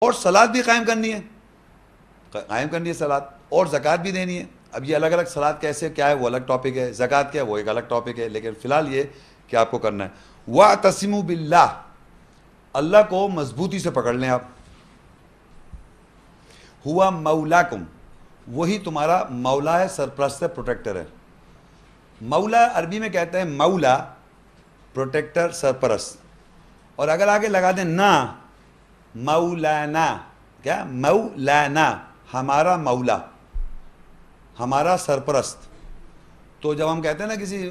اور صلاۃ بھی قائم کرنی ہے صلاۃ، اور زکوٰۃ بھی دینی ہے. اب یہ الگ الگ صلاۃ کیسے کیا ہے وہ الگ ٹاپک ہے، زکوٰۃ کیا ہے وہ ایک الگ ٹاپک ہے، لیکن فی الحال یہ کہ آپ کو کرنا ہے. وَاعْتَصِمُوا بِاللَّهِ، اللہ کو مضبوطی سے پکڑ لیں آپ. ہوا مولاکم، وہی تمہارا مولا ہے، سرپرست ہے، پروٹیکٹر ہے. مولا عربی میں کہتے ہیں مولا، پروٹیکٹر، سرپرست. اور اگر آگے لگا دیں نا، مولانا، کیا مولانا، ہمارا مولا، ہمارا سرپرست. تو جب ہم کہتے ہیں نا کسی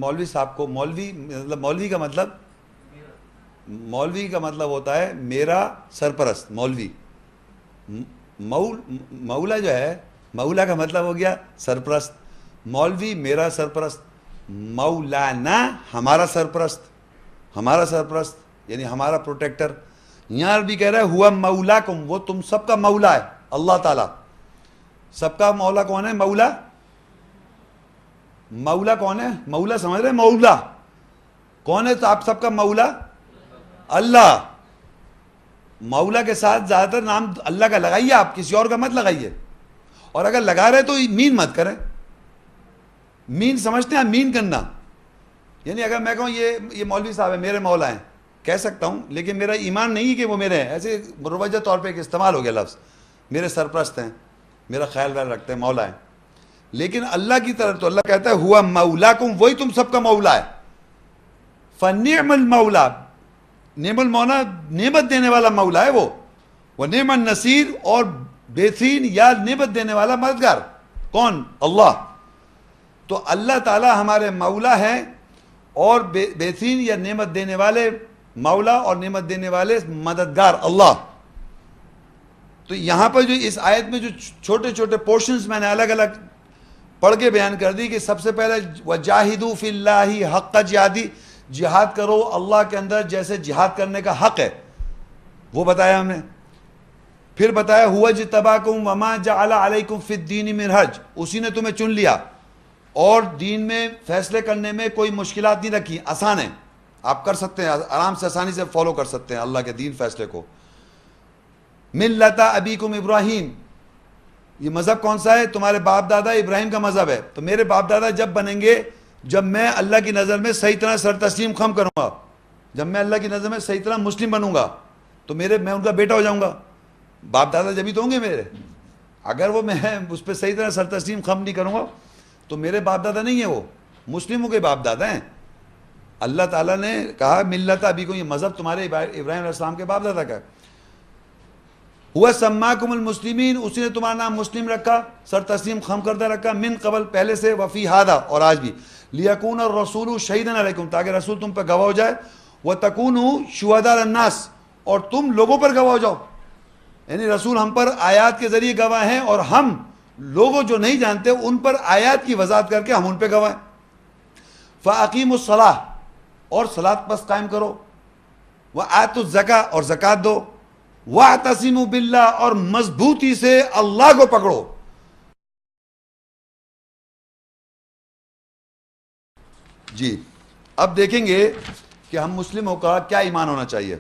مولوی صاحب کو، مولوی کا مطلب ہوتا ہے میرا سرپرست، مولوی. مولا جو ہے، مولا کا مطلب ہو گیا سرپرست، مولوی میرا سرپرست، مولانا ہمارا سرپرست، یعنی ہمارا پروٹیکٹر. یہاں بھی کہہ رہا ہے ہوا مولاکم، وہ تم سب کا مولا ہے، اللہ تعالیٰ. سب کا مولا کون ہے؟ مولا کون ہے؟ مولا سمجھ رہے؟ مولا کون ہے؟ تو آپ سب کا مولا اللہ. مولا کے ساتھ زیادہ تر نام اللہ کا لگائیے، آپ کسی اور کا مت لگائیے. اور اگر لگا رہے تو مین مت کریں. مین سمجھتے ہیں مین کرنا، یعنی اگر میں کہوں یہ مولوی صاحب ہے میرے مولا ہیں، کہہ سکتا ہوں، لیکن میرا ایمان نہیں کہ وہ میرے ہیں. ایسے مروجہ طور پہ ایک استعمال ہو گیا لفظ، میرے سرپرست ہیں، میرا خیال رکھتے ہیں، مولا ہیں. لیکن اللہ کی طرف تو اللہ کہتا ہے ہوا مولاکم، وہی تم سب کا مولا ہے. فنعم المولا، نعم المولا نعمت دینے والا مولا ہے وہ نعم النصیر، اور بہترین یا نعمت دینے والا مددگار کون؟ اللہ. تو اللہ تعالی ہمارے مولا ہیں اور بہترین یا نعمت دینے والے مولا اور نعمت دینے والے مددگار اللہ. تو یہاں پر جو اس آیت میں جو چھوٹے چھوٹے پورشنز میں نے الگ الگ پڑھ کے بیان کر دی کہ سب سے پہلے وَجَاهِدُوا فِي اللَّهِ حَقَّ جِهَادِ، جہاد کرو اللہ کے اندر جیسے جہاد کرنے کا حق ہے، وہ بتایا ہم نے. پھر بتایا هُوَ اجْتَبَاكُمْ وَمَا جَعَلَ عَلَيْكُمْ فِي الدِّينِ مِنْ حَرَجٍ، اسی نے تمہیں چن لیا اور دین میں فیصلے کرنے میں کوئی مشکلات نہیں رکھی، آسان ہے، آپ کر سکتے ہیں، آرام سے آسانی سے فالو کر سکتے ہیں اللہ کے دین فیصلے کو. ملت ابیکم ابراہیم، یہ مذہب کون سا ہے؟ تمہارے باپ دادا ابراہیم کا مذہب ہے. تو میرے باپ دادا جب بنیں گے جب میں اللہ کی نظر میں صحیح طرح سر تسلیم خم کروں گا، جب میں اللہ کی نظر میں صحیح طرح مسلم بنوں گا تو میں ان کا بیٹا ہو جاؤں گا. باپ دادا جبھی تو ہوں گے میرے. اگر وہ میں اس پہ صحیح طرح سر تسلیم خم نہیں کروں گا تو میرے باپ دادا نہیں ہیں، وہ مسلموں کے باپ دادا ہیں. اللہ تعالیٰ نے کہا ملت ابیکم، یہ مذہب تمہارے ابراہیم علیہ السلام کے باپ دادا کا ہے. ہوا سماکم المسلمین، اسی نے تمہارا نام مسلم رکھا، سر تسلیم خم کردہ رکھا، من قبل پہلے سے، وفی ہادہ اور آج بھی، لیکون الرسول شہیدا علیکم، تاکہ رسول تم پر گواہ ہو جائے، وتکونوا شہداء علی الناس، اور تم لوگوں پر گواہ ہو جاؤ. یعنی رسول ہم پر آیات کے ذریعے گواہ ہیں اور ہم لوگوں جو نہیں جانتے ان پر آیات کی وضاحت کر کے ہم ان پہ گواہ ہیں. فاقیموا الصلاۃ، اور صلاۃ پس قائم کرو، وآتوا الزکاۃ، اور زکوٰۃ دو، واعتصموا باللہ، اور مضبوطی سے اللہ کو پکڑو. جی اب دیکھیں گے کہ ہم مسلموں کا کیا ایمان ہونا چاہیے.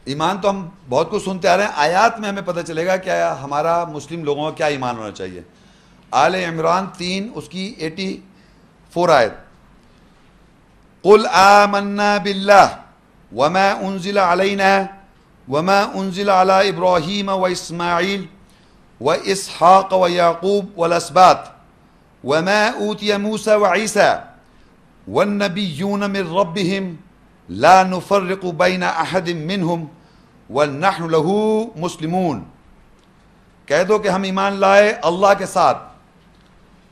ایمان تو ہم بہت کچھ سنتے آ رہے ہیں، آیات میں ہمیں پتہ چلے گا کہ ہمارا مسلم لوگوں کا کیا ایمان ہونا چاہیے. آل عمران 3 اس کی 84 آیت. قل آمنا باللہ وما انزل علینا وما انزل علی ابراہیم و اسماعیل و اسحاق و یعقوب والاسباط وما اوتی موسیٰ و عیسیٰ والنبیون من ربهم لا نفرق بین احد منہم ونحن له مسلمون. کہہ دو کہ ہم ایمان لائے اللہ کے ساتھ،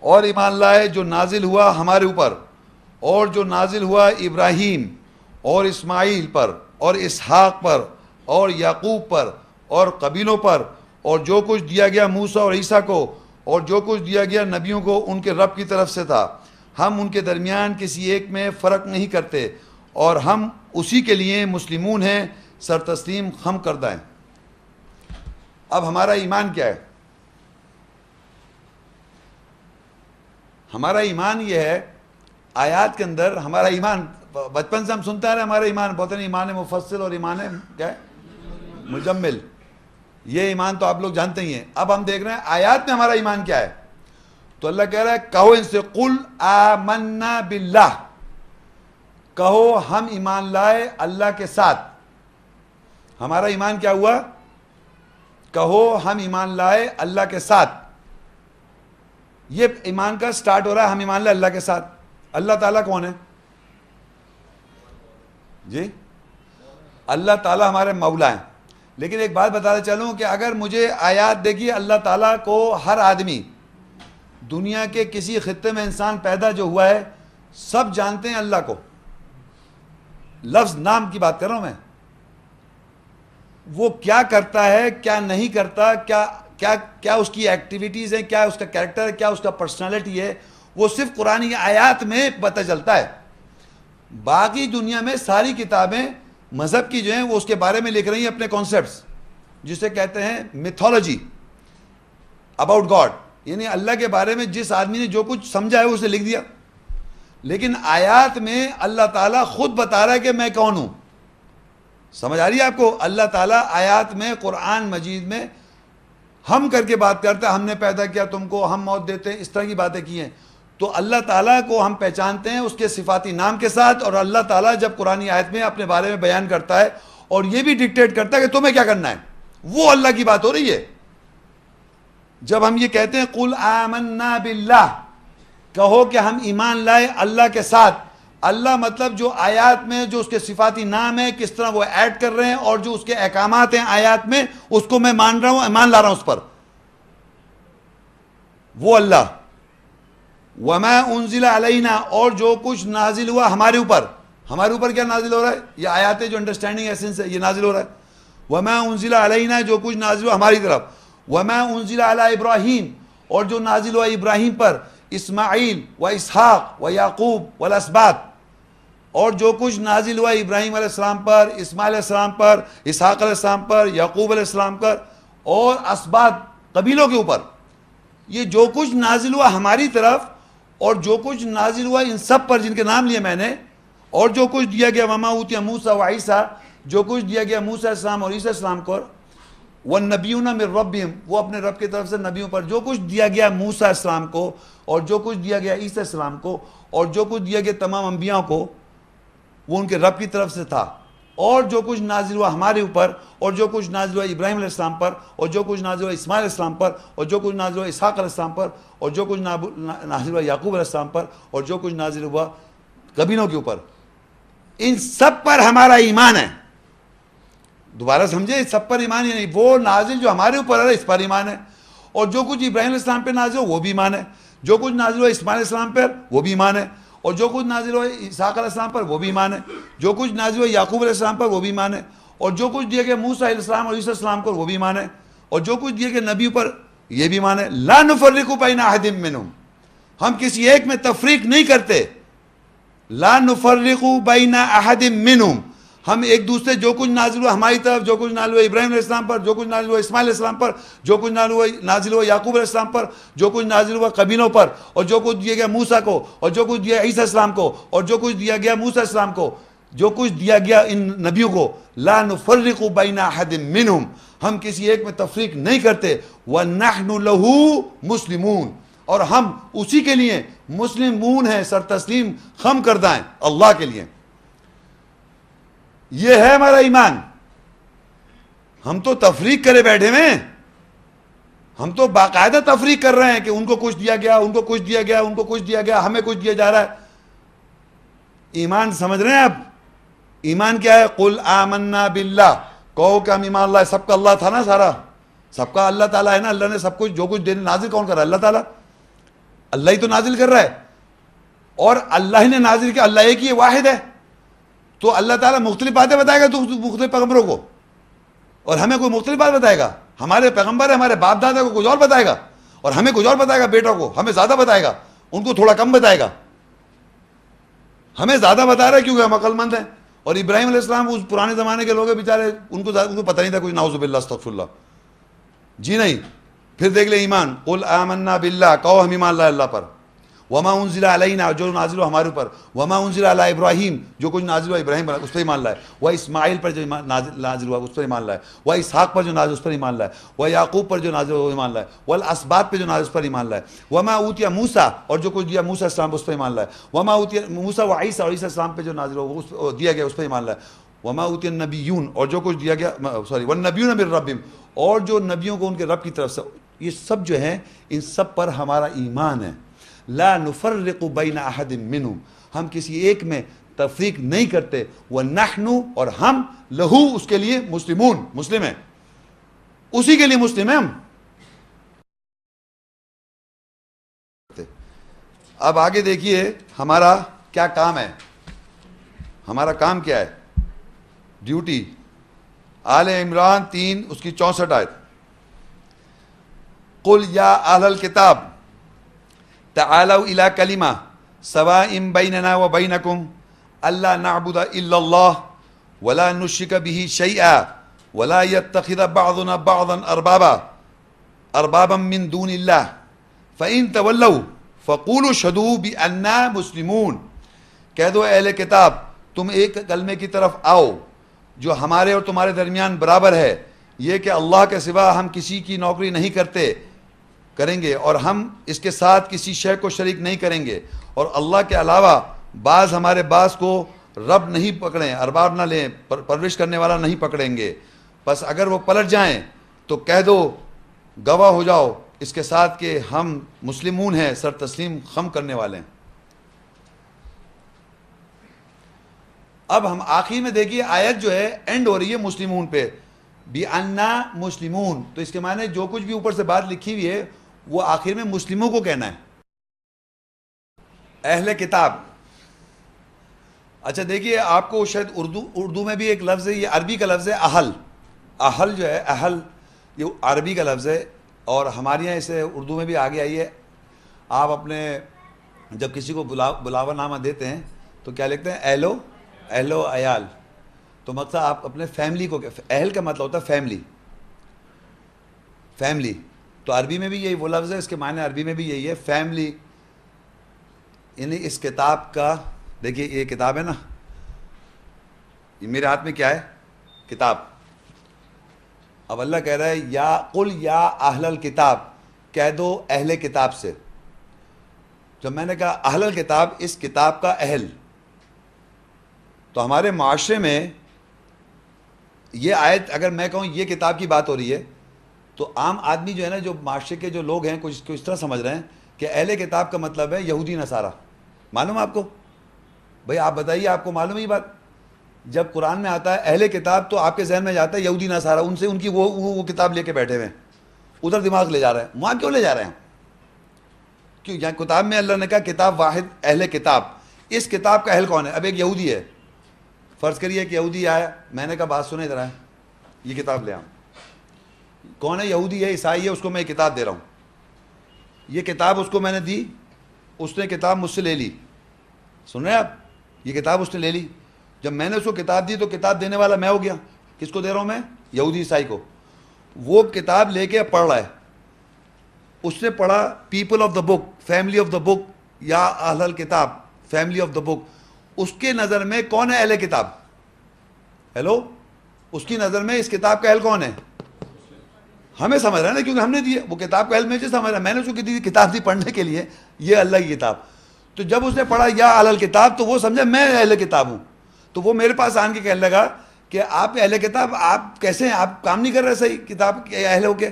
اور ایمان لائے جو نازل ہوا ہمارے اوپر، اور جو نازل ہوا ابراہیم اور اسماعیل پر اور اسحاق پر اور یعقوب پر اور قبیلوں پر، اور جو کچھ دیا گیا موسیٰ اور عیسیٰ کو، اور جو کچھ دیا گیا نبیوں کو ان کے رب کی طرف سے تھا. ہم ان کے درمیان کسی ایک میں فرق نہیں کرتے، اور ہم اسی کے لیے مسلمون ہیں، سر تسلیم خم کردہ ہیں. اب ہمارا ایمان کیا ہے؟ ہمارا ایمان یہ ہے، آیات کے اندر ہمارا ایمان بچپن سے ہم سنتے آ رہے ہیں ہمارا ایمان بولتے ہیں ایمان مفصل اور ایمان کیا ہے مجمل. یہ ایمان تو آپ لوگ جانتے ہی ہیں. اب ہم دیکھ رہے ہیں آیات میں ہمارا ایمان کیا ہے. تو اللہ کہہ رہا ہے کہو ان سے قل آمنا باللہ, کہو ہم ایمان لائے اللہ کے ساتھ. ہمارا ایمان کیا ہوا؟ کہو ہم ایمان لائے اللہ کے ساتھ. یہ ایمان کا سٹارٹ ہو رہا ہے ہم ایمان لائے اللہ کے ساتھ. اللہ تعالیٰ کون ہے جی؟ اللہ تعالیٰ ہمارے مولا ہیں. لیکن ایک بات بتاتا چلوں کہ اگر مجھے آیات دیکھیے, اللہ تعالیٰ کو ہر آدمی, دنیا کے کسی خطے میں انسان پیدا جو ہوا ہے سب جانتے ہیں اللہ کو. لفظ نام کی بات کر رہا ہوں میں. وہ کیا کرتا ہے کیا نہیں کرتا, کیا اس کی ایکٹیویٹیز ہیں, کیا اس کا کیریکٹر ہے, کیا اس کا پرسنالٹی ہے, وہ صرف قرآن آیات میں پتہ چلتا ہے. باقی دنیا میں ساری کتابیں مذہب کی جو ہیں وہ اس کے بارے میں لکھ رہی ہیں اپنے کانسیپٹس, جسے کہتے ہیں میتھولوجی اباؤٹ گاڈ, یعنی اللہ کے بارے میں جس آدمی نے جو کچھ سمجھا ہے اسے لکھ دیا. لیکن آیات میں اللہ تعالیٰ خود بتا رہا ہے کہ میں کون ہوں. سمجھ آ رہی ہے آپ کو؟ اللہ تعالیٰ آیات میں قرآن مجید میں ہم کر کے بات کرتا ہے, ہم نے پیدا کیا تم کو, ہم موت دیتے ہیں, اس طرح کی باتیں کی ہیں. تو اللہ تعالیٰ کو ہم پہچانتے ہیں اس کے صفاتی نام کے ساتھ, اور اللہ تعالیٰ جب قرآن آیت میں اپنے بارے میں بیان کرتا ہے اور یہ بھی ڈکٹیٹ کرتا ہے کہ تمہیں کیا کرنا ہے, وہ اللہ کی بات ہو رہی ہے. جب ہم یہ کہتے ہیں قل آمنا باللہ, کہو کہ ہم ایمان لائے اللہ کے ساتھ, اللہ مطلب جو آیات میں جو اس کے صفاتی نام ہے کس طرح وہ ایڈ کر رہے ہیں, اور جو اس کے احکامات ہیں آیات میں اس کو میں مان رہا ہوں, ایمان لا رہا ہوں اس پر. وہ اللہ. وما انزل علینا, اور جو کچھ نازل ہوا ہمارے اوپر. ہمارے اوپر کیا نازل ہو رہا ہے؟ یہ آیات جو انڈرسٹینڈنگ ایسنس ہے یہ نازل ہو رہا ہے. وما انزل علینا, جو کچھ نازل ہوا ہماری طرف. وما انزل علی ابراہیم, اور جو نازل ہوا ابراہیم پر, اسماعیل و اسحاق و یعقوب والاسباط, اور جو کچھ نازل ہوا ابراہیم علیہ السلام پر, اسماعیل علیہ السلام پر, اسحاق علیہ السلام پر, یعقوب علیہ السلام پر, اور اسباط قبیلوں کے اوپر. یہ جو کچھ نازل ہوا ہماری طرف, اور جو کچھ نازل ہوا ان سب پر جن کے نام لیے میں نے, اور جو کچھ دیا گیا وما اوتی موسیٰ و عیسیٰ, جو کچھ دیا گیا موسیٰ علیہ السلام اور عیسیٰ علیہ السلام کو, والنبیون من ربہم, وہ اپنے رب کی طرف سے نبیوں پر, جو کچھ دیا گیا موسیٰ علیہ السلام کو, اور جو کچھ دیا گیا عیسیٰ علیہ السلام کو, اور جو کچھ دیا گیا تمام انبیاء کو, وہ ان کے رب کی طرف سے تھا. اور جو کچھ نازل ہوا ہمارے اوپر, اور جو کچھ نازل ہوا ابراہیم علیہ السلام پر, اور جو کچھ نازل ہوا اسماعیل علیہ السلام پر, اور جو کچھ نازل ہوا اسحاق علیہ السلام پر, اور جو کچھ نازل ہوا یعقوب علیہ السلام پر, اور جو کچھ نازل ہوا قبیلوں کے اوپر, ان سب پر ہمارا ایمان ہے. دوبارہ سمجھے, سب پر ایمان ہی نہیں, وہ نازل جو ہمارے اوپر ہے اس پر ایمان ہے, اور جو کچھ ابراہیم علیہ السلام پہ نازل ہو وہ بھی ایمان ہے, جو کچھ نازل ہوا اسماعیل علیہ السلام پر وہ بھی ایمان ہے, اور جو کچھ نازل ہوا اسحاق علیہ السلام پر وہ بھی ایمان ہے, جو کچھ نازل ہوا یعقوب علیہ السلام پر وہ بھی ایمان ہے, اور جو کچھ دیا گیا موسیٰ علیہ السلام اور عیسیٰ علیہ السلام کو وہ بھی ایمان ہے, اور جو کچھ دیا گیا نبیوں پر یہ بھی ایمان ہے. لا نفرق بین احد منہم, ہم کسی ایک میں تفریق نہیں کرتے. لا نفرق بین احد منہم, ہم ایک دوسرے جو کچھ نازل ہوا ہماری طرف, جو کچھ نازل ہوا ابراہیم علیہ السلام پر, جو کچھ نازل ہوا اسماعیل علیہ السلام پر, جو کچھ نازل ہوا یعقوب علیہ السلام پر, جو کچھ نازل ہوا قبیلوں پر, اور جو کچھ دیا گیا موسیٰ کو, اور جو کچھ دیا عیسیٰ السلام کو, اور جو کچھ دیا گیا موسیٰ السلام کو, جو کچھ دیا گیا ان نبیوں کو, لا نفرق بین احد منہم, ہم کسی ایک میں تفریق نہیں کرتے. وَنَحْنُ لَهُ مُسْلِمُونَ, اور ہم اسی کے لیے مسلمون ہیں, سر تسلیم خم کردہ ہیں اللہ کے لیے. یہ ہے ہمارا ایمان. ہم تو تفریق کرے بیٹھے ہیں, ہم تو باقاعدہ تفریق کر رہے ہیں کہ ان کو کچھ دیا گیا, ان کو کچھ دیا گیا, ان کو کچھ دیا گیا, ہمیں کچھ دیا جا رہا ہے. ایمان سمجھ رہے ہیں آپ؟ ایمان کیا ہے؟ قل آمنا باللہ, کہو کہ ہم ایمان اللہ. سب کا اللہ تھا نا, سارا سب کا اللہ تعالیٰ ہے نا. اللہ نے سب کچھ جو کچھ دینے نازل کون کر رہا ہے؟ اللہ تعالیٰ. اللہ ہی تو نازل کر رہا ہے, اور اللہ ہی نے نازل کیا. اللہ ایک ہی واحد ہے. تو اللہ تعالیٰ مختلف باتیں بتائے گا تو مختلف پیغمبروں کو, اور ہمیں کوئی مختلف بات بتائے گا. ہمارے پیغمبر ہمارے باپ دادا کو کچھ اور بتائے گا, اور ہمیں کچھ اور بتائے گا. بیٹوں کو ہمیں زیادہ بتائے گا, ان کو تھوڑا کم بتائے گا. ہمیں زیادہ بتا رہا ہے کیونکہ ہم عقل مند ہیں. اور ابراہیم علیہ السلام اس پرانے زمانے کے لوگ بیچارے, ان کو پتہ نہیں تھا کچھ. نعوذ باللہ استغفر اللہ, جی نہیں. پھر دیکھ لیں ایمان. قل آمنا باللہ, کہو ہم ایمان لائے اللہ پر. وما انزل علینا جو نازل ہوا ہمارے اوپر, وما انزل علی ابراہیم جو کچھ نازل ہوا ابراہیم پر اس پر ایمان لائے, و اسماعیل پر جو نازل ہوا اس پر ایمان لائے, و اسحاق پر جو نازل اس پر ایمان لائے, و یعقوب پر جو نازل ہوا ایمان لائے, والاسباط پر جو نازل اس پر ایمان لائے, وما اوتی موسیٰ اور جو کچھ دیا موسیٰ السلام اس پر ایمان لائے, وما اوتی موسیٰ و عیسیٰ اور عیسیٰ السلام پہ جو نازل ہوا دیا گیا اس پر ایمان لائے, وما اوتی النبیون اور جو کچھ دیا گیا والنبیون من ربہم اور جو نبیوں کو ان کے رب کی طرف سے, یہ سب جو ہیں ان سب پر ہمارا ایمان ہے. لا نفرق بین احد منہم ہم کسی ایک میں تفریق نہیں کرتے, ونحن اور ہم لہو اس کے لیے مسلمون مسلم ہیں, اسی کے لیے مسلم ہیں ہم. اب آگے دیکھیے ہمارا کیا کام ہے, ہمارا کام کیا ہے, ڈیوٹی. آل عمران 3 اس کی 64 آیت. قل یا اہل الکتاب تعالوا الی کلمہ سواء بیننا وبینکم الا نعبد الا اللہ ولا نشرک به شیئا ولا يتخذ بعضنا بعضا اربابا من دون اللہ فإن تولوا فقولوا اشہدوا بأننا مسلمون. کہہ دو اہل کتاب تم ایک کلمے کی طرف آؤ جو ہمارے اور تمہارے درمیان برابر ہے, یہ کہ اللہ کے سوا ہم کسی کی نوکری نہیں کریں گے اور ہم اس کے ساتھ کسی شے کو شریک نہیں کریں گے, اور اللہ کے علاوہ بعض ہمارے بعض کو رب نہیں پکڑیں, ارباب نہ لیں, پرورش کرنے والا نہیں پکڑیں گے. بس اگر وہ پلٹ جائیں تو کہہ دو گواہ ہو جاؤ اس کے ساتھ کہ ہم مسلمون ہیں, سر تسلیم خم کرنے والے ہیں. اب ہم آخر میں دیکھیے آیت جو ہے اینڈ ہو رہی ہے مسلمون پہ, بِأَنَّا مسلمون, تو اس کے معنی جو کچھ بھی اوپر سے بات لکھی ہوئی ہے وہ آخر میں مسلموں کو کہنا ہے, اہل کتاب. اچھا دیکھیے آپ کو شاید اردو میں بھی ایک لفظ ہے, یہ عربی کا لفظ ہے اہل. اہل جو ہے اہل یہ عربی کا لفظ ہے اور ہمارے یہاں اسے اردو میں بھی آگے آئی ہے. آپ اپنے جب کسی کو بلاوا نامہ دیتے ہیں تو کیا لکھتے ہیں, اہلو عیال, تو مقصد آپ اپنے فیملی کو, اہل کا مطلب ہوتا ہے فیملی, تو عربی میں بھی یہی وہ لفظ ہے, اس کے معنی عربی میں بھی یہی ہے فیملی. یعنی اس کتاب کا دیکھیے یہ کتاب ہے نا, یہ میرے ہاتھ میں کیا ہے کتاب. اب اللہ کہہ رہا ہے یا قل یا اہل الکتاب, کہہ دو اہل کتاب سے. جب میں نے کہا اہل الکتاب اس کتاب کا اہل, تو ہمارے معاشرے میں یہ آیت اگر میں کہوں یہ کتاب کی بات ہو رہی ہے تو عام آدمی جو ہے نا, جو معاشرے کے جو لوگ ہیں کچھ کو اس طرح سمجھ رہے ہیں کہ اہل کتاب کا مطلب ہے یہودی نصارہ. معلوم ہے آپ کو؟ بھئی آپ بتائیے, آپ کو معلوم ہے یہ بات؟ جب قرآن میں آتا ہے اہل کتاب تو آپ کے ذہن میں جاتا ہے یہودی نصارہ, ان سے ان کی وہ کتاب لے کے بیٹھے ہوئے ہیں, ادھر دماغ لے جا رہے ہیں. وہاں کیوں لے جا رہے ہیں؟ کیوں یہاں کتاب میں اللہ نے کہا کتاب واحد اہل کتاب, اس کتاب کا اہل کون ہے؟ اب ایک یہودی ہے, فرض کریے کہ یہودی آیا, میں نے کہا بات سنیں ادھر آئے, یہ کتاب لے آؤں. کون ہے؟ یہودی ہے, عیسائی ہے, اس کو میں یہ کتاب دے رہا ہوں. یہ کتاب اس کو میں نے دی, اس نے کتاب مجھ سے لے لی. سن رہے ہیں آپ؟ یہ کتاب اس نے لے لی. جب میں نے اس کو کتاب دی تو کتاب دینے والا میں ہو گیا. کس کو دے رہا ہوں میں؟ یہودی عیسائی کو. وہ کتاب لے کے پڑھ رہا ہے, اس نے پڑھا people of the book, family of the book, یا اہل الکتاب فیملی آف دا بک. اس کے نظر میں کون ہے اہل کتاب؟ ہیلو, اس کی نظر میں اس کتاب کا اہل کون ہے؟ ہمیں سمجھ رہا ہے نا, کیونکہ ہم نے دی وہ کتاب کا اہل مجھے سمجھ رہا ہے, میں نے اس کو کتاب دی پڑھنے کے لیے, یہ اللہ کی کتاب. تو جب اس نے پڑھا یا اہل الکتاب تو وہ سمجھا میں اہل کتاب ہوں. تو وہ میرے پاس آن کے کہنے لگا کہ آپ اہل کتاب, آپ کیسے ہیں, آپ کام نہیں کر رہے صحیح کتاب کے اہل ہو کے.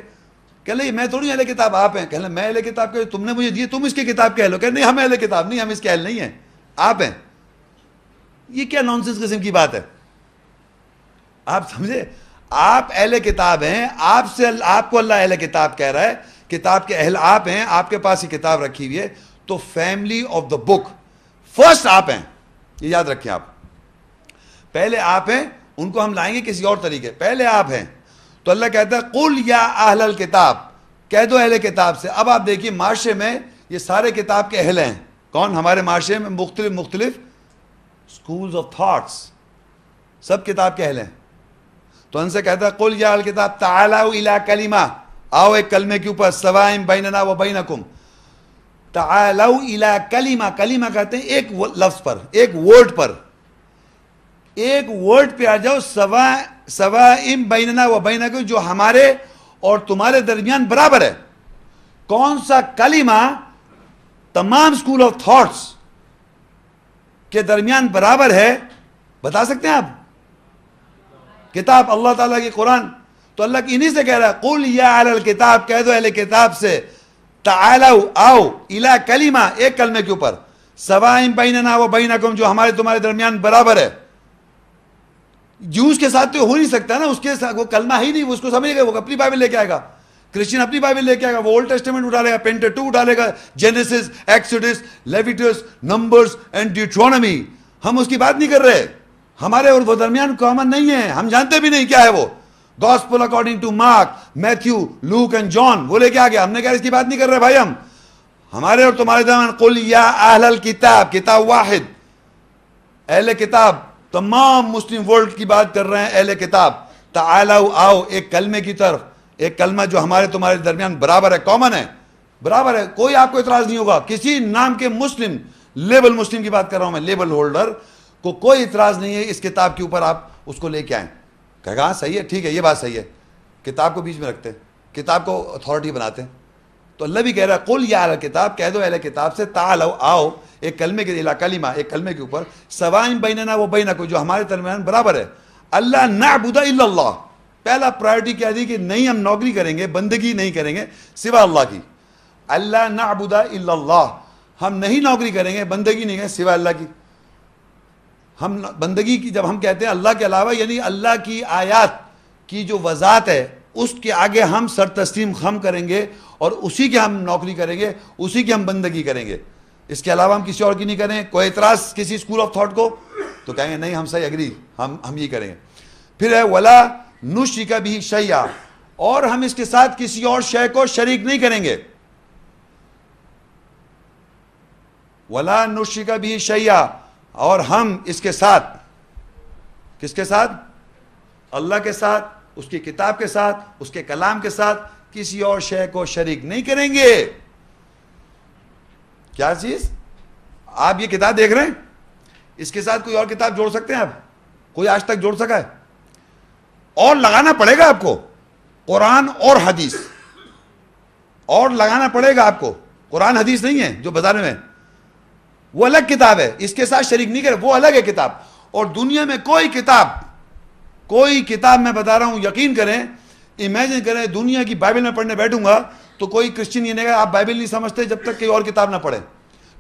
کہہ لیں میں تھوڑی اہل کتاب, آپ ہیں. کہہ لیں میں اہل کتاب کے, تم نے مجھے دی, تم اس کی کتاب کے اہل ہو. کہ نہیں ہم اہل کتاب نہیں, ہم اس کے اہل نہیں ہیں, آپ ہیں. یہ کیا نانسنس قسم کی بات ہے؟ آپ سمجھے, آپ اہل کتاب ہیں, آپ کو اللہ اہل کتاب کہہ رہا ہے, کتاب کے اہل آپ ہیں, آپ کے پاس یہ کتاب رکھی ہوئی ہے. تو family of the book first آپ ہیں, یہ یاد رکھیں. آپ پہلے آپ ہیں, ان کو ہم لائیں گے کسی اور طریقے, پہلے آپ ہیں. تو اللہ کہتا ہے قل یا اہل الکتاب, کہہ دو اہل کتاب سے. اب آپ دیکھیے معاشرے میں یہ سارے کتاب کے اہل ہیں. کون؟ ہمارے معاشرے میں مختلف اسکولز آف تھاٹس, سب کتاب کے اہل ہیں. تو ان سے کہتا ہے قل یا اہل الکتاب تعالوا الی کلمہ, آؤ ایک کلمے کے اوپر, سواء بیننا و بینکم, تعالوا الی کلمہ، کلمہ کہتے ہیں ایک لفظ پر، ایک ورڈ پر، ایک ورڈ پہ آ جاؤ، سواء بیننا و بینکم، جو ہمارے اور تمہارے درمیان برابر ہے. کون سا کلمہ تمام اسکول آف تھاٹس کے درمیان برابر ہے بتا سکتے ہیں آپ؟ کتاب، اللہ تعالیٰ کی قرآن. تو اللہ کی انہی سے کہہ رہا ہے قل یا اہل الکتاب، کہہ دو اہل کتاب سے تعالوا آؤ الی کلمہ، ایک کلمے کے اوپر، سواء بیننا و بینکم، جو ہمارے تمہارے درمیان برابر ہے. جوز کے ساتھ تو ہو نہیں سکتا نا، اس کے ساتھ وہ کلمہ ہی نہیں، وہ اس کو سمجھے گا، وہ اپنی بائبل لے کے آئے گا. کرسچن اپنی بائبل لے کے آئے گا، وہ اولڈ ٹیسٹمنٹ اٹھا لے گا، پینٹیٹوک اٹھا لے گا، جینیسس، ایکسوڈس، لیویٹس، نمبرز اینڈ ڈیوٹرونومی. ہم اس کی بات نہیں کر رہے، ہمارے اور وہ درمیان کامن نہیں ہے، ہم جانتے بھی نہیں کیا ہے وہ. Gospel according to Mark, Matthew, Luke and John, وہ لے کے آ گیا. ہم نے کہا اس کی بات نہیں کر رہے بھائی، ہم ہمارے اور تمہارے درمیان قل یا اہل الکتاب، کتاب واحد، اہل کتاب، تمام مسلم ورلڈ کی بات کر رہے ہیں. اہل کتاب تعالوا آؤ ایک کلمے کی طرف، ایک کلمہ جو ہمارے تمہارے درمیان برابر ہے، کامن ہے، برابر ہے. کوئی آپ کو اعتراض نہیں ہوگا، کسی نام کے مسلم، لیبل مسلم کی بات کر رہا ہوں میں، لیبل ہولڈر کو کوئی اعتراض نہیں ہے اس کتاب کے اوپر آپ اس کو لے کے آئیں. کہا ہاں صحیح ہے، ٹھیک ہے، یہ بات صحیح ہے. کتاب کو بیچ میں رکھتے ہیں، کتاب کو اتھارٹی بناتے ہیں. تو اللہ بھی کہہ رہا ہے قل یا اہل کتاب، کہہ دو اہل کتاب سے تعالوا آؤ ایک کلمے کے الی کلمہ، ایک کلمے کے اوپر، سواء بیننا و بینکم، جو ہمارے درمیان برابر ہے. اللہ نعبد الا اللہ، پہلا پرائرٹی کیا دی کہ نہیں ہم نوکری کریں گے، بندگی نہیں کریں گے سوا اللہ کی. اللہ نعبد الا اللہ، ہم نہیں نوکری کریں گے، بندگی نہیں کریں سوا اللہ کی. ہم بندگی کی جب ہم کہتے ہیں اللہ کے علاوہ، یعنی اللہ کی آیات کی جو وضاحت ہے اس کے آگے ہم سر تسلیم خم کریں گے اور اسی کے ہم نوکری کریں گے، اسی کی ہم بندگی کریں گے، اس کے علاوہ ہم کسی اور کی نہیں کریں. کوئی اعتراض کسی اسکول آف تھاٹ کو تو کہیں گے نہیں ہم صحیح اگری، ہم یہ کریں گے. پھر ہے ولا نشرک بہ شیئا، اور ہم اس کے ساتھ کسی اور شے کو شریک نہیں کریں گے. ولا نشرک بہ شیئا، اور ہم اس کے ساتھ، کس کے ساتھ؟ اللہ کے ساتھ، اس کی کتاب کے ساتھ، اس کے کلام کے ساتھ کسی اور شے کو شریک نہیں کریں گے. کیا چیز؟ آپ یہ کتاب دیکھ رہے ہیں، اس کے ساتھ کوئی اور کتاب جوڑ سکتے ہیں آپ؟ کوئی آج تک جوڑ سکا ہے؟ اور لگانا پڑے گا آپ کو قرآن اور حدیث، اور لگانا پڑے گا آپ کو. قرآن حدیث نہیں ہے جو بازار میں، وہ الگ کتاب ہے، اس کے ساتھ شریک نہیں کرے، وہ الگ ہے کتاب. اور دنیا میں کوئی کتاب میں بتا رہا ہوں، یقین کریں، امیجن کریں دنیا کی بائبل میں پڑھنے بیٹھوں گا تو کوئی کرسچن یہ نہیں کہا آپ بائبل نہیں سمجھتے جب تک کوئی اور کتاب نہ پڑھیں.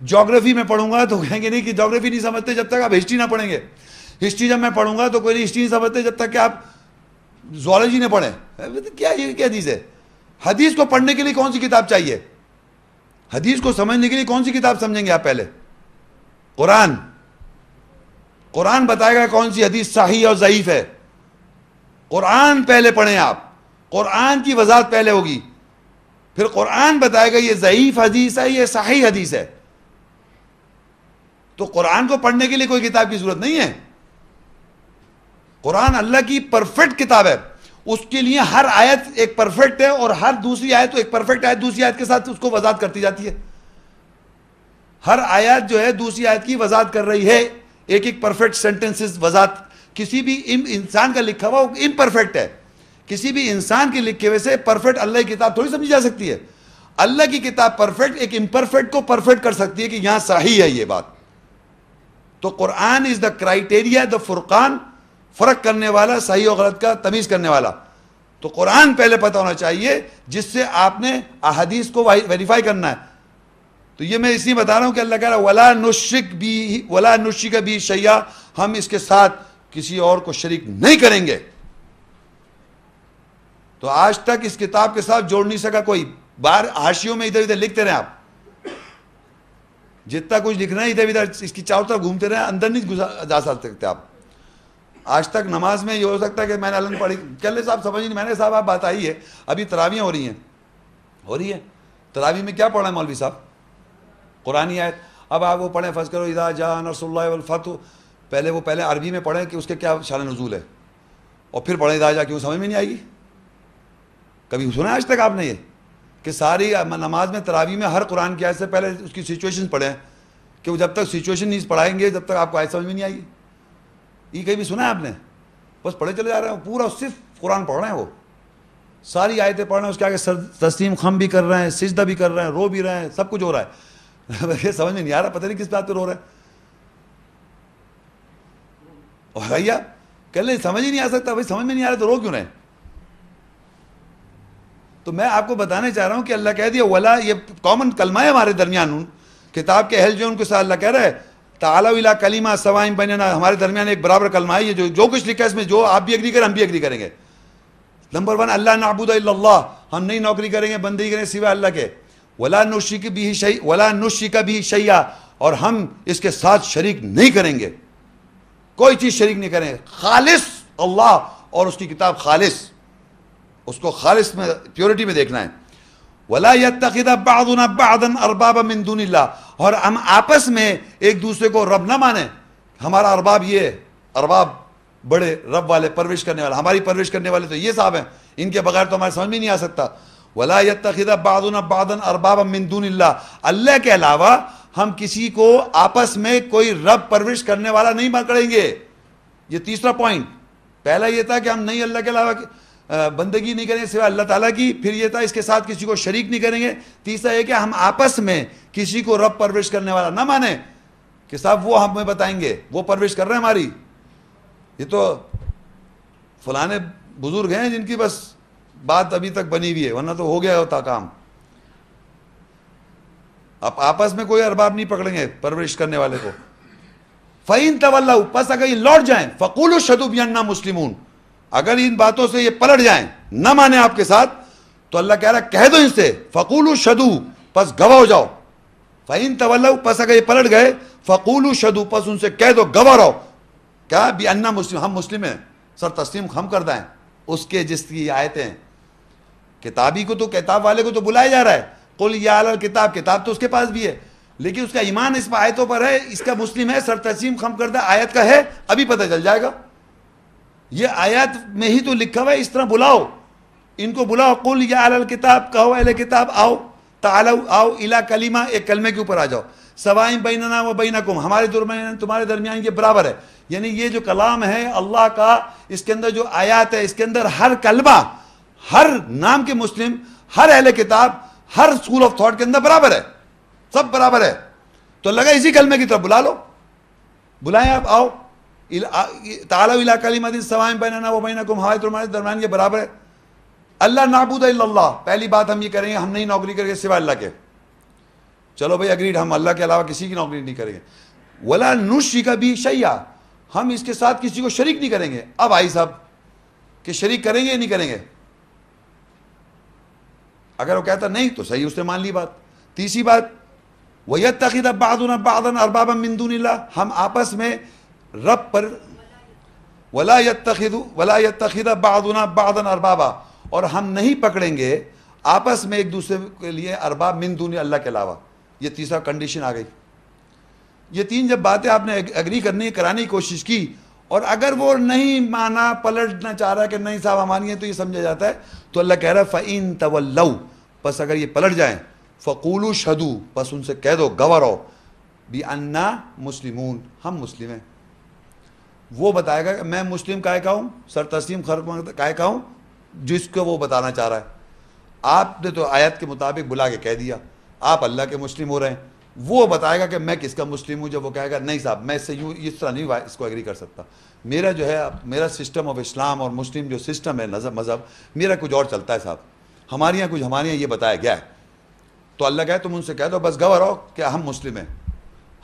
جیوگرافی میں پڑھوں گا تو کہیں گے نہیں کہ جیوگرافی نہیں سمجھتے جب تک آپ ہسٹری نہ پڑھیں گے. ہسٹری جب میں پڑھوں گا تو کوئی ہسٹری نہیں سمجھتے جب تک کہ آپ زوالوجی نہ پڑھیں. کیا یہ کیا حدیث ہے؟ حدیث کو پڑھنے کے لیے کون سی کتاب چاہیے؟ حدیث کو سمجھنے کے لیے کون سی کتاب سمجھیں گے آپ؟ پہلے قرآن بتائے گا کون سی حدیث صحیح اور ضعیف ہے. قرآن پہلے پڑھیں آپ، قرآن کی وضاحت پہلے ہوگی، پھر قرآن بتائے گا یہ ضعیف حدیث ہے، یہ صحیح حدیث ہے. تو قرآن کو پڑھنے کے لیے کوئی کتاب کی ضرورت نہیں ہے. قرآن اللہ کی پرفیکٹ کتاب ہے، اس کے لیے ہر آیت ایک پرفیکٹ ہے، اور ہر دوسری آیت تو ایک پرفیکٹ آیت دوسری آیت کے ساتھ اس کو وضاحت کرتی جاتی ہے. ہر آیت جو ہے دوسری آیت کی وضاحت کر رہی ہے، ایک ایک پرفیکٹ سینٹنسز وضاحت. کسی بھی انسان کا لکھا ہوا امپرفیکٹ ہے، کسی بھی انسان کے لکھے ہوئے سے پرفیکٹ اللہ کی کتاب تھوڑی سمجھی جا سکتی ہے. اللہ کی کتاب پرفیکٹ ایک امپرفیکٹ کو پرفیکٹ کر سکتی ہے کہ یہاں صحیح ہے یہ بات. تو قرآن از دا کرائٹیریا، دا فرقان، فرق کرنے والا، صحیح و غلط کا تمیز کرنے والا. تو قرآن پہلے پتہ ہونا چاہیے جس سے آپ نے احادیث کو ویریفائی کرنا ہے. تو یہ میں اس لیے بتا رہا ہوں کہ اللہ کہہ رہا ہے ولا نشرک بہ شیئا، ہم اس کے ساتھ کسی اور کو شریک نہیں کریں گے. تو آج تک اس کتاب کے ساتھ جوڑ نہیں سکا کوئی. باہر حاشیوں میں ادھر ادھر لکھتے رہے آپ، جتنا کچھ لکھنا ہے ادھر ادھر اس کی چاروں طرف گھومتے رہے، اندر نہیں جا سکتے آپ. آج تک نماز میں یہ ہو سکتا ہے کہ میں نے علم پڑھی، چلے صاحب سمجھ نہیں، میں نے صاحب آپ بات آئی ہے، ابھی تراویاں ہو رہی ہیں. تراوی میں کیا پڑھا ہے مولوی صاحب؟ قرآنی آیت. اب آپ وہ پڑھیں فرض کرو اذا جاء نصر اللہ والفتح، پہلے عربی میں پڑھیں کہ اس کے کیا شان نزول ہے، اور پھر پڑھیں اذا جاء، کیوں سمجھ میں نہیں آئے گی؟ کبھی سنا ہے آج تک آپ نے یہ کہ ساری نماز میں تراویح میں ہر قرآن کی آیت سے پہلے اس کی سچویشن پڑھیں کہ وہ جب تک سچویشن نہیں پڑھائیں گے جب تک آپ کو آیت سمجھ میں نہیں آئے گی. یہ کہیں بھی سنا ہے آپ نے؟ بس پڑھے چلے جا رہے ہیں, پورا صرف قرآن پڑھ رہے ہیں, وہ ساری آیتیں پڑھ رہے ہیں, اس کے آگے تسلیم خم بھی کر رہے ہیں, سجدہ بھی کر رہے ہیں, رو بھی رہے ہیں, سب کچھ ہو رہا ہے. یہ سمجھ میں نہیں آ رہا, پتہ نہیں کس بات پہ رو رہے ہیں. اور بھیا کہ لیں سمجھ ہی نہیں آ سکتا, بھائی سمجھ میں نہیں آ رہا تو رو کیوں رہے ہیں؟ تو میں آپ کو بتانے چاہ رہا ہوں کہ اللہ کہہ دیا ولا, یہ کامن کلمہ ہے ہمارے درمیان, کتاب کے اہل جو ان کے ساتھ اللہ کہہ رہا ہے تعالیٰ الی کلمہ سواء بیننا, ہمارے درمیان ایک برابر کلمہ ہے. یہ جو کچھ لکھا ہے اس میں جو آپ بھی ایگری کریں ہم بھی ایگری کریں گے. نمبر 1 اللہ نعبد الا اللہ, ہم نہیں نوکری کریں گے بندگی کریں سوائے اللہ کے. ولا نشرک بہ شیئا, اور ہم اس کے ساتھ شریک نہیں کریں گے, کوئی چیز شریک نہیں کریں گے. خالص اللہ اور اس کی کتاب خالص, اس کو خالص میں پیورٹی میں دیکھنا ہے. ولا یتخذ بعضنا بعضا اربابا من دون اللہ, اور ہم آپس میں ایک دوسرے کو رب نہ مانیں. ہمارا ارباب یہ ارباب بڑے رب والے پرورش کرنے والے, ہماری پرورش کرنے والے تو یہ صاحب ہیں, ان کے بغیر تو ہمارے سمجھ میں نہیں آ سکتا. ولا یتخذ بعضنا بعضا اربابا من دون اللہ, اللہ کے علاوہ ہم کسی کو آپس میں کوئی رب پرورش کرنے والا نہیں پکڑیں گے. یہ تیسرا پوائنٹ. پہلا یہ تھا کہ ہم نہیں اللہ کے علاوہ بندگی نہیں کریں گے سوائے اللہ تعالیٰ کی, پھر یہ تھا اس کے ساتھ کسی کو شریک نہیں کریں گے. تیسرا یہ کہ ہم آپس میں کسی کو رب پرورش کرنے والا نہ مانیں کہ صاحب وہ ہمیں بتائیں گے, وہ پرورش کر رہے ہیں ہماری. یہ تو فلانے بزرگ ہیں جن کی بس بات ابھی تک بنی ہوئی ہے, ورنہ تو ہو گیا ہوتا کام. اب آپس میں کوئی ارباب نہیں پکڑیں گے پرورش کرنے والے کو. فَإِن تَوَلَّوْا, پس اگر یہ لوٹ جائیں, فَقُولُوا اشْهَدُوا بِأَنَّا مُسْلِمُونَ, اگر ان باتوں سے یہ پلٹ جائیں, نہ مانیں آپ کے ساتھ, تو اللہ کہہ رہا ہے کہہ دو ان سے فَقُولُوا اشْهَدُوا, پس گواہ ہو جاؤ. فَإِن تَوَلَّوْا, پس اگر یہ پلٹ گئے, فَقُولُوا اشْهَدُوا, پس ان سے کہہ دو گواہ رہو. کیا بِأَنَّا مُسْلِمُونَ, ہم مسلم ہیں, سر تسلیم ہم کردہ ہیں اس کے جس کی آیتیں ہیں. کتابی کو تو کتاب والے کو تو بلایا جا رہا ہے, قُلْ یَا اہلَ الکتاب, کتاب تو اس کے پاس بھی ہے, لیکن اس کا ایمان اس آیتوں پر ہے, اس کا مسلم ہے, سر تسلیم خم کردہ آیت کا ہے, ابھی پتہ چل جائے گا. یہ آیات میں ہی تو لکھا ہوا ہے, اس طرح بلاؤ ان کو, بلاؤ قُلْ یَا اہلَ الکتاب, کہو اہل کتاب آؤ, تعالوا آؤ الی کلمہ, ایک کلمے کے اوپر آ جاؤ, سواء بیننا و بینکم, ہمارے درمیان تمہارے درمیان یہ برابر ہے. یعنی یہ جو کلام ہے اللہ کا, اس کے اندر جو آیات ہے, اس کے اندر ہر کلمہ, ہر نام کے مسلم, ہر اہل کتاب, ہر اسکول آف تھاٹ کے اندر برابر ہے, سب برابر ہے. تو لگا اسی کلمے کی طرف بلا لو, بلائیں آپ, آؤ تعالوا الی کلمۃ سواء بیننا و بینکم, ہمارے تمہارے درمیان یہ برابر ہے. اللہ نعبد الا اللہ, پہلی بات ہم یہ کریں گے ہم نہیں نوکری کریں گے سوائے اللہ کے. چلو بھائی اگریڈ, ہم اللہ کے علاوہ کسی کی نوکری نہیں کریں گے. ولا نشرک بہ شیئا, ہم اس کے ساتھ کسی کو شریک نہیں کریں گے. اب آئی صاحب کہ شریک کریں گے یا نہیں کریں گے, اگر وہ کہتا نہیں تو صحیح, اس نے مان لی بات. تیسری بات وَيَتَّخِذَ بَعْضُنَا بَعْضًا أَرْبَابًا مِّن دُونِ اللَّهِ, ہم آپس میں رب پر وَلَا يَتَّخِذَ بَعْضُنَا بَعْضًا أَرْبَابًا, اور ہم نہیں پکڑیں گے آپس میں ایک دوسرے کے لیے ارباب من دون اللہ کے علاوہ. یہ تیسرا کنڈیشن آ گئی. یہ تین جب باتیں آپ نے اگری کرنے کرانے کی کوشش کی, اور اگر وہ نہیں مانا, پلٹنا چاہ رہا ہے کہ نہیں صاحب ہمانی ہے, تو یہ سمجھا جاتا ہے. تو اللہ کہہ رہا ہے فَإِن تَوَلَّوْا, پس اگر یہ پلٹ جائیں, فَقُولُوا اشْهَدُوا, پس ان سے کہہ دو گواہ رہو, بِأَنَّا مُسْلِمُونَ, ہم مسلم ہیں. وہ بتائے گا کہ میں مسلم کائے کا ہوں, سر تسلیم کائے کا ہوں, جس کو وہ بتانا چاہ رہا ہے. آپ نے تو آیت کے مطابق بلا کے کہہ دیا آپ اللہ کے مسلم ہو رہے ہیں, وہ بتائے گا کہ میں کس کا مسلم ہوں. جب وہ کہے گا نہیں صاحب میں اس سے یوں اس طرح نہیں اس کو ایگری کر سکتا, میرا جو ہے میرا سسٹم آف اسلام اور مسلم جو سسٹم ہے مذہب میرا کچھ اور چلتا ہے صاحب, ہمارے یہاں یہ بتایا گیا ہے. تو اللہ کہے تم ان سے کہہ دو بس گواہ رہو کہ ہم مسلم ہیں,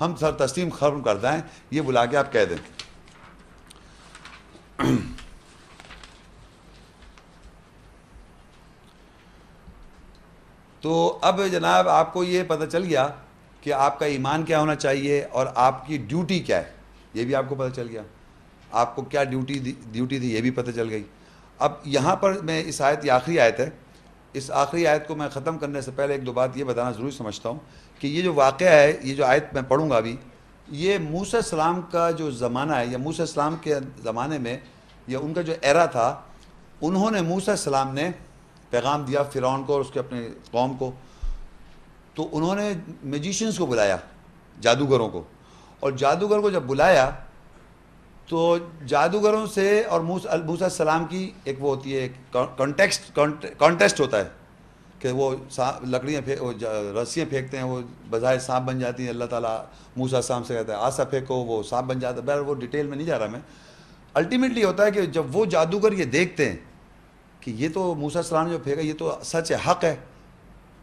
ہم سر تسلیم ختم کرتے ہیں, یہ بلا کے آپ کہہ دیں. تو اب جناب آپ کو یہ پتہ چل گیا کہ آپ کا ایمان کیا ہونا چاہیے اور آپ کی ڈیوٹی کیا ہے, یہ بھی آپ کو پتہ چل گیا. آپ کو کیا ڈیوٹی تھی یہ بھی پتہ چل گئی. اب یہاں پر میں اس آیت, یہ آخری آیت ہے, اس آخری آیت کو میں ختم کرنے سے پہلے ایک دو بات یہ بتانا ضروری سمجھتا ہوں کہ یہ جو واقعہ ہے, یہ جو آیت میں پڑھوں گا ابھی, یہ موسیٰ السلام کا جو زمانہ ہے, یا موسیٰ السلام کے زمانے میں, یا ان کا جو ایرا تھا, انہوں نے موسیٰ السلام نے پیغام دیا فرعون کو اور اس کے اپنے قوم کو. تو انہوں نے میجیشنز کو بلایا, جادوگروں کو, اور جادوگر کو جب بلایا تو جادوگروں سے اور موسیٰ علیہ السلام کی ایک وہ ہوتی ہے, کانٹیسٹ ہوتا ہے کہ وہ لکڑیاں رسیاں پھینکتے ہیں, وہ بظاہر سانپ بن جاتی ہیں. اللہ تعالیٰ موسیٰ علیہ السلام سے کہتا ہے آسا پھینکو, وہ سانپ بن جاتا ہے. بہر وہ ڈیٹیل میں نہیں جا رہا میں. الٹیمیٹلی ہوتا ہے کہ جب وہ جادوگر یہ دیکھتے ہیں کہ یہ تو موسیٰ علیہ السلام نے جو پھینکا یہ تو سچ ہے, حق ہے,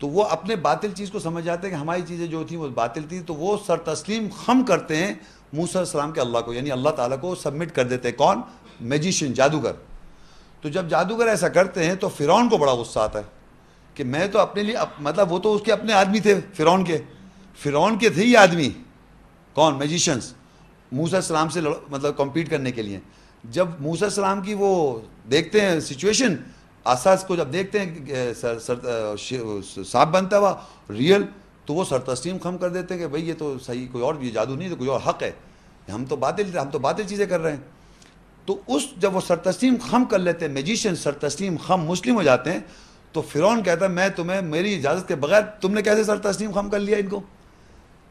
تو وہ اپنے باطل چیز کو سمجھ جاتے ہیں کہ ہماری چیزیں جو تھیں وہ باطل تھیں. تو وہ سر تسلیم خم کرتے ہیں موسیٰ علیہ السلام کے اللہ کو, یعنی اللہ تعالیٰ کو سبمٹ کر دیتے ہیں. کون؟ میجیشین, جادوگر. تو جب جادوگر ایسا کرتے ہیں تو فرعون کو بڑا غصہ آتا ہے کہ میں تو اپنے لیے, مطلب وہ تو اس کے اپنے آدمی تھے فرعون کے تھے یہ آدمی. کون؟ میجیشنز, موسیٰ علیہ السلام سے مطلب کمپیٹ کرنے کے لیے. جب موسیٰ علیہ السلام کی وہ دیکھتے ہیں سچویشن, آساس کو جب دیکھتے ہیں کہ سانپ بنتا ہوا ریئل, تو وہ سر تسلیم خم کر دیتے ہیں کہ بھئی یہ تو صحیح, کوئی اور یہ جادو نہیں, تو کوئی اور حق ہے, ہم تو باطل چیزیں کر رہے ہیں. تو جب وہ سر تسلیم خم کر لیتے ہیں, میجیشین سر تسلیم خم مسلم ہو جاتے ہیں, تو فرعون کہتا ہے میں تمہیں میری اجازت کے بغیر تم نے کیسے سر تسلیم خم کر لیا ان کو.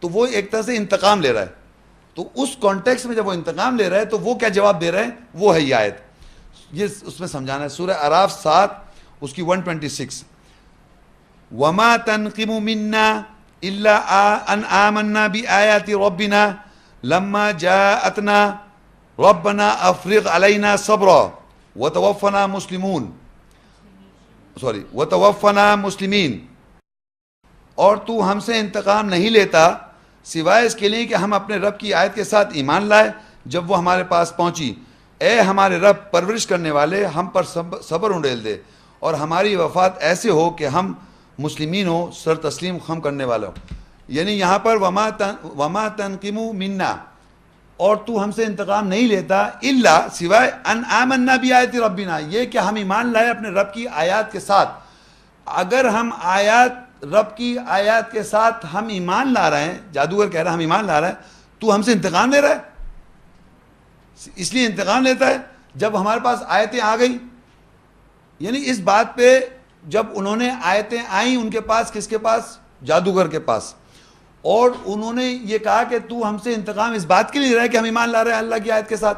تو وہ ایک طرح سے انتقام لے رہا ہے. تو اس کانٹیکس میں جب وہ انتقام لے رہا ہے تو وہ کیا جواب دے رہے ہیں, وہ ہے یہ آیت, یہ اس میں سمجھانا ہے. سورہ اعراف 7 اس کی 126, وَمَا تَنْقِمُ مِنَّا إِلَّا أَنْ آمَنَّا بِآيَاتِ رَبِّنَا لَمَّا جَاءَتْنَا رَبَّنَا أَفْرِغْ عَلَيْنَا صَبْرًا وَتَوَفَّنَا مُسْلِمِينَ. اور تو ہم سے انتقام نہیں لیتا سوائے اس کے لیے کہ ہم اپنے رب کی آیت کے ساتھ ایمان لائے جب وہ ہمارے پاس پہنچی. اے ہمارے رب پرورش کرنے والے, ہم پر صبر انڈیل دے اور ہماری وفات ایسے ہو کہ ہم مسلمین ہو, سر تسلیم خم کرنے والے ہو. یعنی یہاں پر وما تنقم منا, اور تو ہم سے انتقام نہیں لیتا الا سوائے ان آمنا بآیات ربنا, یہ کہ ہم ایمان لائے اپنے رب کی آیات کے ساتھ. اگر ہم رب کی آیات کے ساتھ ہم ایمان لا رہے ہیں, جادوگر کہہ رہا ہے ہم ایمان لا رہے ہیں, تو ہم سے انتقام لے رہا ہے. اس لیے انتقام لیتا ہے جب ہمارے پاس آیتیں آ گئی. یعنی اس بات پہ جب انہوں نے آیتیں آئیں ان کے پاس, کس کے پاس؟ جادوگر کے پاس, اور انہوں نے یہ کہا کہ تو ہم سے انتقام اس بات کے لیے رہا ہے کہ ہم ایمان لا رہے ہیں اللہ کی آیت کے ساتھ.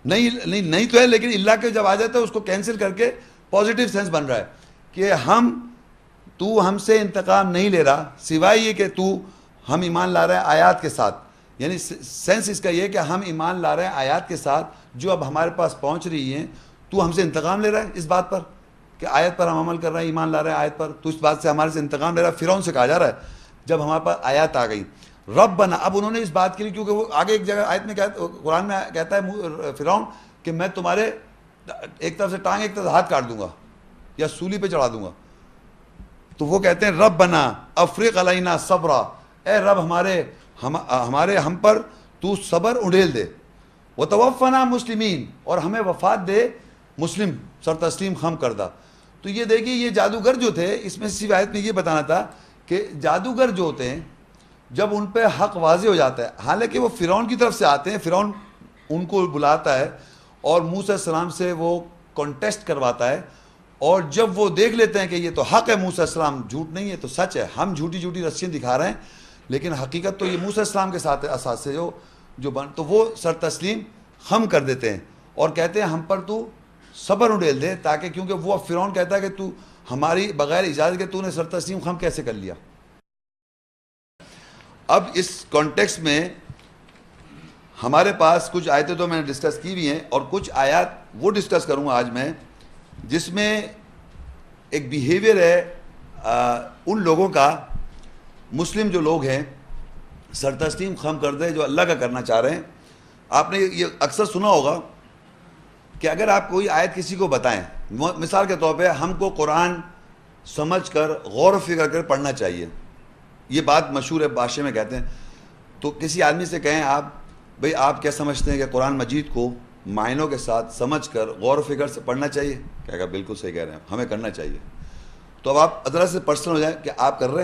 نہیں تو ہے, لیکن اللہ کے جب آ جاتا ہے اس کو کینسل کر کے پازیٹیو سینس بن رہا ہے کہ تو ہم سے انتقام نہیں لے رہا سوائے یہ کہ ہم ایمان لا رہے ہیں آیات کے ساتھ. یعنی سینس اس کا یہ کہ ہم ایمان لا رہے ہیں آیات کے ساتھ جو اب ہمارے پاس پہنچ رہی ہیں. تو ہم سے انتقام لے رہا ہے اس بات پر کہ آیت پر ہم عمل کر رہے ہیں, ایمان لا رہے ہیں آیت پر, تو اس بات سے ہمارے سے انتقام لے رہا ہے. فرعون سے کہا جا رہا ہے جب ہمارے پاس آیات آ گئی ربنا, اب انہوں نے اس بات کے لیے, کیونکہ وہ آگے ایک جگہ آیت میں قرآن میں کہتا ہے فرعون کہ میں تمہارے ایک طرف سے ٹانگ ایک طرف سے ہاتھ کاٹ دوں گا یا سولی پہ چڑھا دوں گا. تو وہ کہتے ہیں ربنا افرغ علینا صبرا, اے رب ہم پر تو صبر انڈیل دے, وتوفنا مسلمین, اور ہمیں وفات دے مسلم, سر تسلیم خم کردہ. تو یہ دیکھیے یہ جادوگر جو تھے, اس میں اسی آیت میں یہ بتانا تھا کہ جادوگر جو ہوتے ہیں جب ان پہ حق واضح ہو جاتا ہے, حالانکہ وہ فرعون کی طرف سے آتے ہیں, فرعون ان کو بلاتا ہے اور موسیٰ علیہ السلام سے وہ کانٹیسٹ کرواتا ہے, اور جب وہ دیکھ لیتے ہیں کہ یہ تو حق ہے, موسیٰ علیہ السلام جھوٹ نہیں ہے, تو سچ ہے, ہم جھوٹی رسیاں دکھا رہے ہیں لیکن حقیقت تو یہ موسیٰ علیہ السلام کے ساتھ اساس سے تو وہ سر تسلیم خم کر دیتے ہیں اور کہتے ہیں ہم پر تو صبر انڈیل دے, تاکہ کیونکہ وہ فرعون کہتا ہے کہ تو ہماری بغیر اجازت کے تو نے سر تسلیم خم کیسے کر لیا. اب اس کانٹیکس میں ہمارے پاس کچھ آیتیں تو میں نے ڈسکس کی بھی ہیں, اور کچھ آیات وہ ڈسکس کروں گا آج میں جس میں ایک بیہیویئر ہے ان لوگوں کا, مسلم جو لوگ ہیں سر تسلیم خم کر دے جو اللہ کا کرنا چاہ رہے ہیں. آپ نے یہ اکثر سنا ہوگا کہ اگر آپ کوئی آیت کسی کو بتائیں, مثال کے طور پہ ہم کو قرآن سمجھ کر غور و فکر کر پڑھنا چاہیے, یہ بات مشہور ہے بھاشے میں کہتے ہیں. تو کسی آدمی سے کہیں بھئی آپ کیا سمجھتے ہیں کہ قرآن مجید کو معنوں کے ساتھ سمجھ کر غور و فکر سے پڑھنا چاہیے, کہے گا بالکل صحیح کہہ رہے ہیں, ہمیں کرنا چاہیے. تو اب آپ ذرا سے پرسنل ہو جائیں کہ آپ کر رہے ہیں.